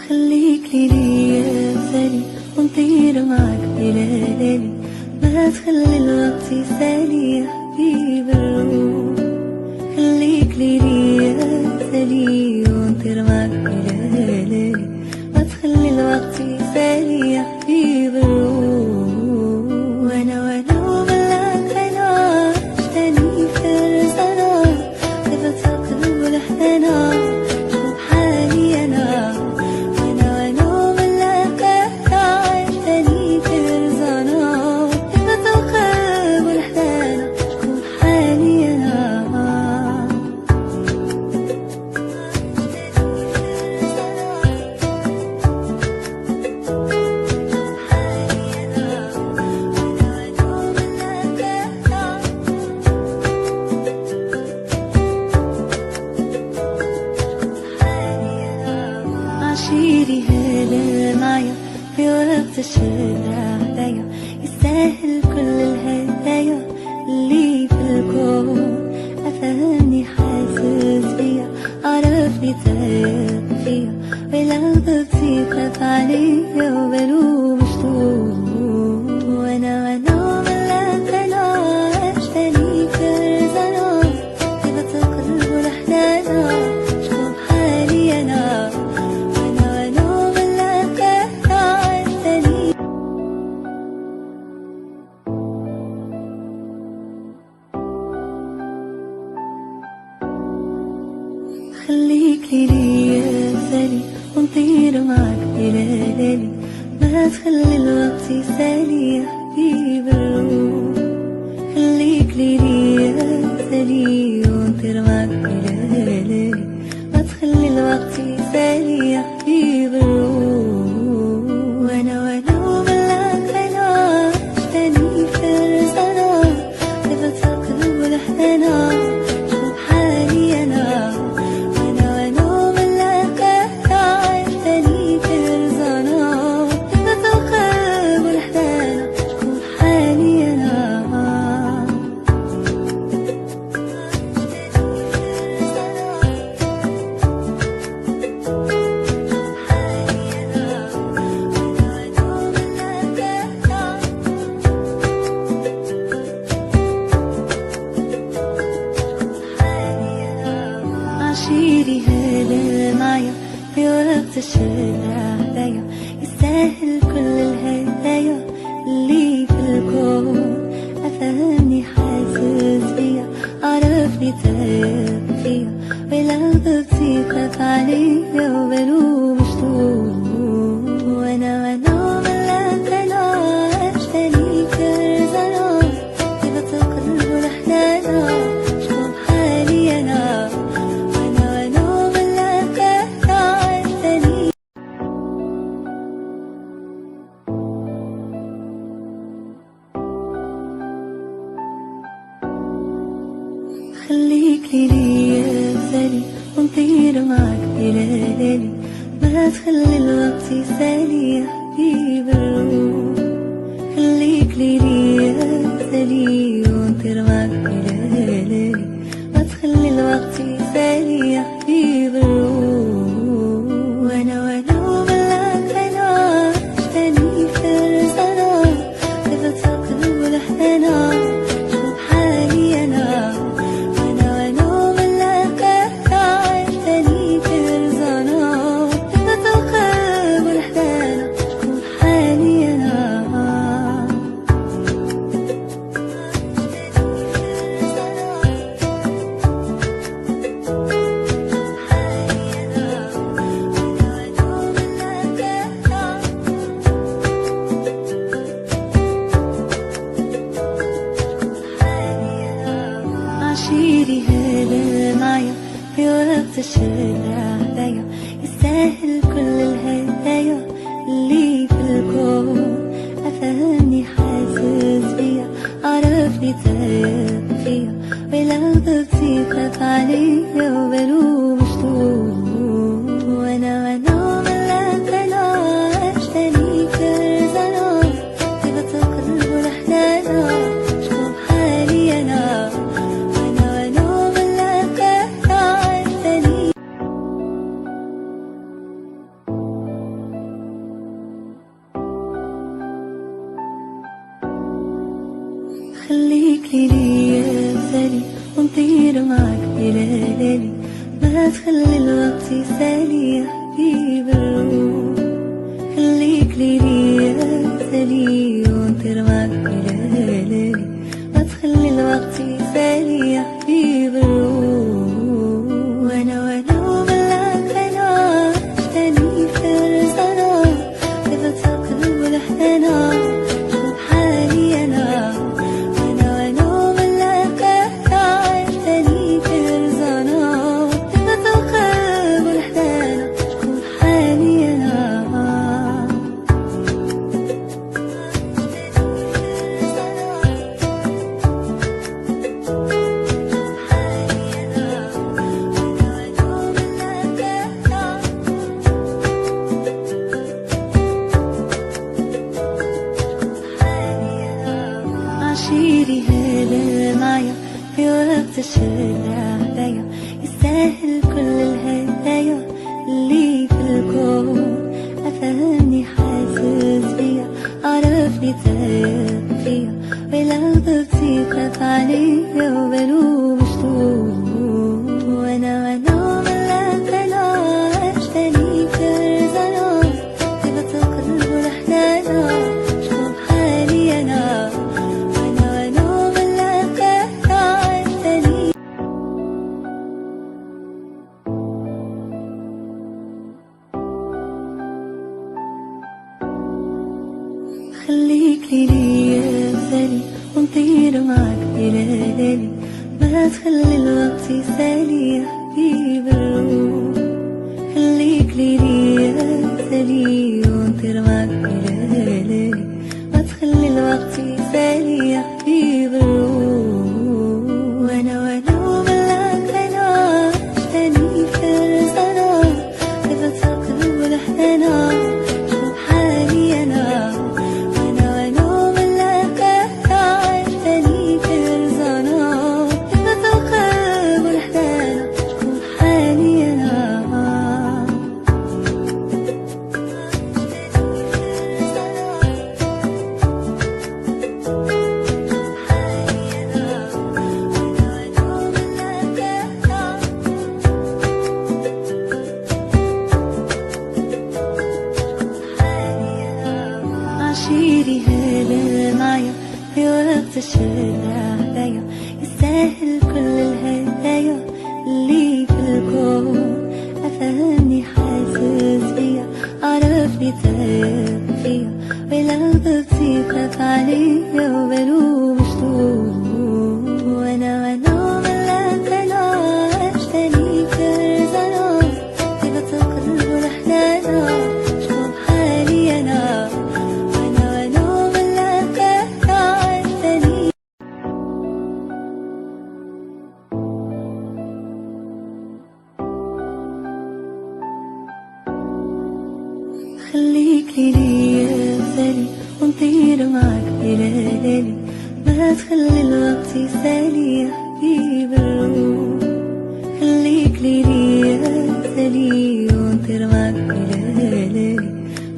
خليك لي يا سالي ونطير معك بلا ليالي، ما تخلي الوقت يسالي يا حبيب الروح. خليك لي يا سالي ونطير معك بلا ليالي، ما تخلي الوقت يسالي يا حبيب الروح. وانا وملاك انا عشتني فرزانة، طيبة القلب والحنانة شوف حالي انا. عشيري هلا معايا في وقت الشدة عليا، يستاهل كل الهدايا اللي في الكون. أفهمني حاسس بيا، عرفني تايه فيا، ولو ضبطي خاف عليا وبلو مشتوق. وانا ملاك انا عشتني فرزانة، طيبة القلب والحنانة شوف حالي انا. خليك لي يا سالي ونطير معك بلا ليالي، ما تخلي الوقت يسالي يا حبيب الروح. خليك لي يا سالي ونطير معك بلا ليالي، ما تخلي الوقت يسالي يا حبيب الروح. وانا وملاك انا عشتني فرزانة، طيبة القلب والحنانة شوف حالي انا. عشيري هلا معايا في وقت الشدة عليا، يستاهل كل الهدايا اللي في الكون. أفهمني حاسس بيا، عرفني تايه فيا، ولو ضبطي خاف عليا وبلو مشتوق. وانا ملاك انا عشتني فرزانة، طيبة القلب والحنانة شوف حالي انا. خليك لي يا سالي ونطير معك بلا ليالي، ما تخلي الوقت يسالي يا حبيب الروح. خليك لي يا سالي ونطير معك بلا ليالي، ما تخلي الوقت يسالي يا حبيب الروح. وانا وملاك انا عشتني فرزانة، طيبة القلب والحنانة شوف حالي انا. عشيري هلا معايا في وقت الشدة عليا، يستاهل كل الهدايا اللي في الكون. أفهمني حاسس بيا، عرفني تايه فيا، ولو ضبطي خاف عليا وبلو مشتوق. وانا ملاك انا عشتني فرزانة، طيبة القلب والحنانة شوف حالي انا. خليك لي يا سالي ونطير معك بلا ليالي، ما تخلي الوقت يسالي يا حبيب الروح. خليك لي يا سالي ونطير معك بلا ليالي، ما تخلي الوقت يسالي يا حبيب الروح. وانا وملاك انا عشتني فرزانة، كيف تقلب الحنانة شوف حالي انا. وانا وملاك انا عشتني فرزانة، كيف تقلب الحنانة شوف حالي انا. عشيري هذا معايا في وقت الشارع هدايا، يستاهل كل الهدايا اللي في الكون. أفهمني حاسس بيا، عرفني تايه فيا، ولو ضبطي خاف عليا وبلوم مشتوق. وانا ملاك انا عشتني فرزانة، كيف تقلب الحنانة شوف حالي انا. خليك لي يا سالي ونطير معك بلا ليالي، ما تخلي الوقت يسالي يا حبيب الروح. خليك لي يا سالي ونطير معك بلا ليالي، ما تخلي الوقت يسالي يا حبيب الروح. وانا وملاك انا عشتني فرزانة، كيف تقلب الحنانة شوف حالي انا. عشيري هذا معايا في وقت الشارع هدايا، يستاهل كل الهدايا اللي في الكون. أفهمني حاسس بيا، عرفني تايه فيا، ولو ضبطي خاف عليا وبلوم مشتوق. وانا ملاك انا عشتني فرزانة، كيف تقلب الحنانة شوف حالي انا. خليك لي يا سالي ونطير معك بلا ليالي، ما تخلي الوقت يسالي يا حبيب الروح. خليك لي يا سالي ونطير معك بلا ليالي،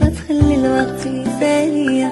ما تخلي الوقت يسالي يا